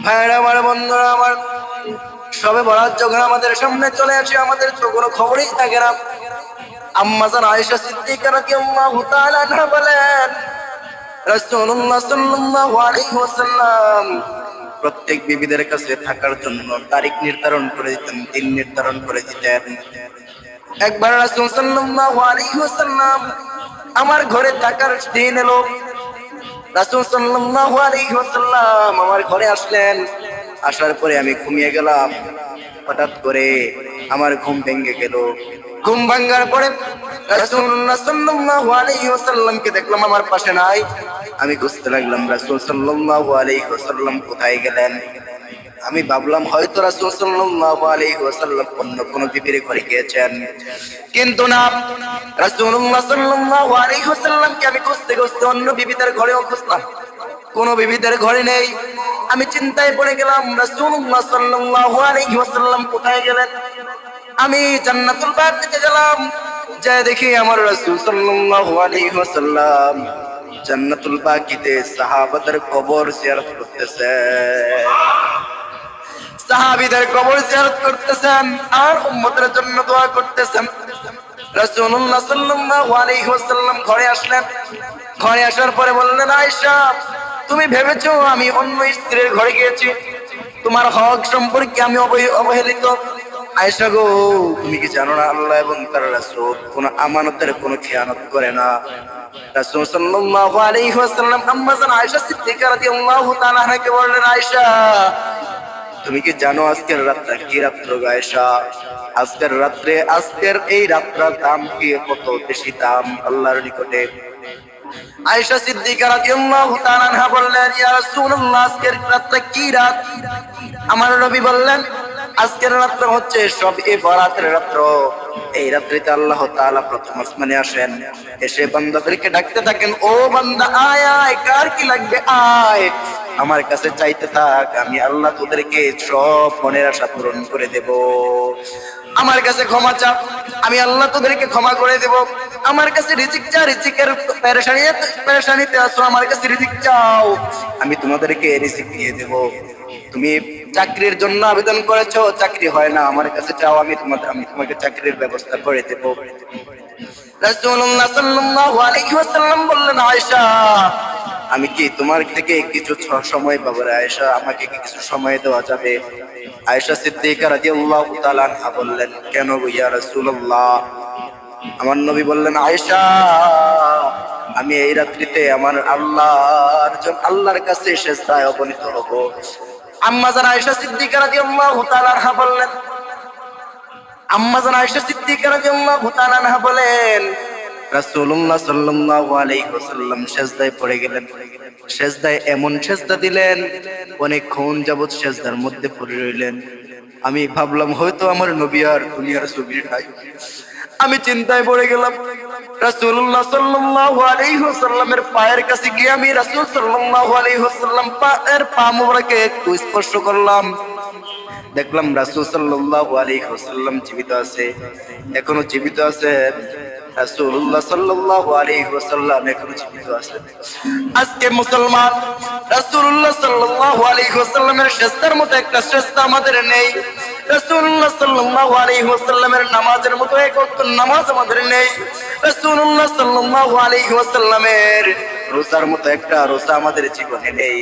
ভাইরা আমার, বন্ধুরা আমার, সবে বরাত যখন আমাদের সামনে চলে আসে আমাদের তো কোনো খবরই থাকে না। আম্মা জান আয়েশা সিদ্দিকা রাদিয়াল্লাহু তাআলা আনহা বলেন, রাসূলুল্লাহ সাল্লাল্লাহু আলাইহি ওয়াসাল্লাম প্রত্যেক বিবিদের কাছে থাকার জন্য তারিখ নির্ধারণ করে দিতেন, দিন নির্ধারণ করে দিতেন। একবার রাসূল সাল্লাল্লাহু আলাইহি ওয়াসাল্লাম আমার ঘরে থাকার দিন এলো। রাসূল সাল্লাল্লাহু আলাইহি ওয়াসাল্লাম আমার ঘরে আসলেন। আসার পরে আমি ঘুমিয়ে গেলাম। হঠাৎ করে আমার ঘুম ভেঙে গেল। ঘুম ভাঙার পরে রাসূলুল্লাহ সাল্লাল্লাহু আলাইহি ওয়াসাল্লামকে দেখলাম আমার পাশে নাই। আমি খুঁজতে লাগলাম রাসূল সাল্লাল্লাহু আলাইহি ওয়াসাল্লাম কোথায় গেলেন। আমি ভাবলাম হয়তো রাসূল সাল্লাল্লাহু আলাইহি ওয়াসাল্লাম অন্য কোন বিবির ঘরে গিয়েছেন, কিন্তু না, রাসূলুল্লাহ সাল্লাল্লাহু আলাইহি ওয়াসাল্লামকে আমি খুঁজতে খুঁজতে অন্য বিবিদের ঘরেও খুঁজলাম, কোন বিবিদের ঘরে নেই। আমি চিন্তায় পড়ে গেলাম রাসূলুল্লাহ সাল্লাল্লাহু আলাইহি ওয়াসাল্লাম কোথায় গেলেন। আমি জান্নাতুল বাকিতে গেলাম, যাই দেখি আমার রাসূল সাল্লাল্লাহু আলাইহি ওয়াসাল্লাম জান্নাতুল বাকিতে সাহাবাদের কবর জিয়ারত করতেছেন, সাহাবীদের কবর জিয়ারত করতেছেন আর উম্মতের জন্য দোয়া করতেছেন। রাসূলুল্লাহ সাল্লাল্লাহু আলাইহি ওয়াসাল্লাম ঘরে আসলেন। ঘরে আসার পরে বললেন, আয়েশা, তুমি ভেবেছো আমি অন্য স্ত্রীর ঘরে গিয়েছি? তোমার হক সম্পর্কে আমি অবহেলিত? আয়েশা গো, তুমি কি জানো না আল্লাহ এবং তার রাসূল কোন আমানতের কোন খেয়ানত করে না। রাসূল সাল্লাল্লাহু আলাইহি ওয়াসাল্লাম আম্মা জান আয়েশা সিদ্দিকা রাদিয়াল্লাহু তাআলা আনহাকে বললেন, আয়েশা, তুমি কি জানো আজকের রাতটা কি রাত্র গো আয়েশা? আজকের রাত্রে, আজকের এই রাতটার দাম কি, কত বেশি দাম আল্লাহর নিকটে। আয়েশা সিদ্দিকা রাদিয়াল্লাহু তাআলা আনহা বললেন, ইয়া রাসূলুল্লাহ, আজকের রাতটা কি রাত? আমার নবী বললেন, আজকের রাত্র হচ্ছে শবে বরাতের রাত্র। এই রাত্রিতে আল্লাহ তাআলা প্রথম আসমানে আসেন, এসে বান্দাদেরকে ডাকতে থাকেন, ও বান্দা আয় আয়, কার কি লাগবে আয়, আমার কাছে চাইতে থাক, আমি আল্লাহ তোদেরকে সব মনের আশা পূরণ করে দেব। আমার কাছে ক্ষমা চা, আমি আল্লাহ তোদেরকে ক্ষমা করে দেব। আমার কাছে রিজিক চা, রিজিকের পেরেশানিতে আছো, আমার কাছে রিজিক চাও, আমি তোমাদেরকে রিজিক দিয়ে দেব। তুমি চাকরির জন্য আবেদন করেছো, চাকরি হয় না, আমার কাছে চাও, আমি তোমাকে চাকরির ব্যবস্থা করে দেব। রাসূলুল্লাহ সাল্লাল্লাহু আলাইহি ওয়াসাল্লাম বললেন, আয়েশা, আমি কি তোমার থেকে কিছু সময় পাবো রে আয়েশা? আমাকে কি কিছু সময় দেওয়া যাবে? আয়েশা সিদ্দিকা রাদিয়াল্লাহু তাআলা আনহা বললেন, কেন গো ইয়া রাসূলুল্লাহ? আমার নবী বললেন, আয়েশা, আমি এই রাত্রিতে আমার আল্লাহর কাছে সেজদায় অবনীত হব। আম্মা জান আয়েশা সিদ্দিকা রাদিয়াল্লাহু তাআলা আনহা বললেন, আম্মা জান আয়েশা সিদ্দিকা রাদিয়াল্লাহু তাআলা আনহা বলেন, রাসূলুল্লাহ সাল্লাল্লাহু আলাইহি ওয়াসাল্লাম সেজদায় পড়ে গেলেন। সেজদায় এমন সেজদা দিলেন, অনেকক্ষণ যাবত সেজদার মধ্যে পড়ে রইলেন। আমি ভাবলাম হয়তো আমার নবী আর দুনিয়ার ছবি নাই। আমি চিন্তায় পড়ে গেলাম। রাসূলুল্লাহ সাল্লাল্লাহু আলাইহি ওয়াসাল্লামের পায়ের কাছে গিয়ে আমি রাসূল সাল্লাল্লাহু আলাইহি ওয়াসাল্লাম পায়ের পা মোবারকে একটু স্পর্শ করলাম। দেখলাম রাসূল সাল্লাল্লাহু আলাইহি ওয়াসাল্লাম জীবিত আছে, এখনো জীবিত আছে। রাসূলুল্লাহ সাল্লাল্লাহু আলাইহি ওয়াসাল্লাম এখনো জীবিত আছেন। আজকে মুসলমান, রাসূলুল্লাহ সাল্লাল্লাহু আলাইহি ওয়াসাল্লামের সেজদার মতো একটা সেজদা আমাদের নেই। রাসূলুল্লাহ সাল্লাল্লাহু আলাইহি ওয়াসাল্লামের নামাজের মতো এক ওয়াক্ত নামাজ আমাদের নেই। রাসূলুল্লাহ সাল্লাল্লাহু আলাইহি ওয়াসাল্লামের রোজার মতো একটা রোজা আমাদের জীবনে নেই।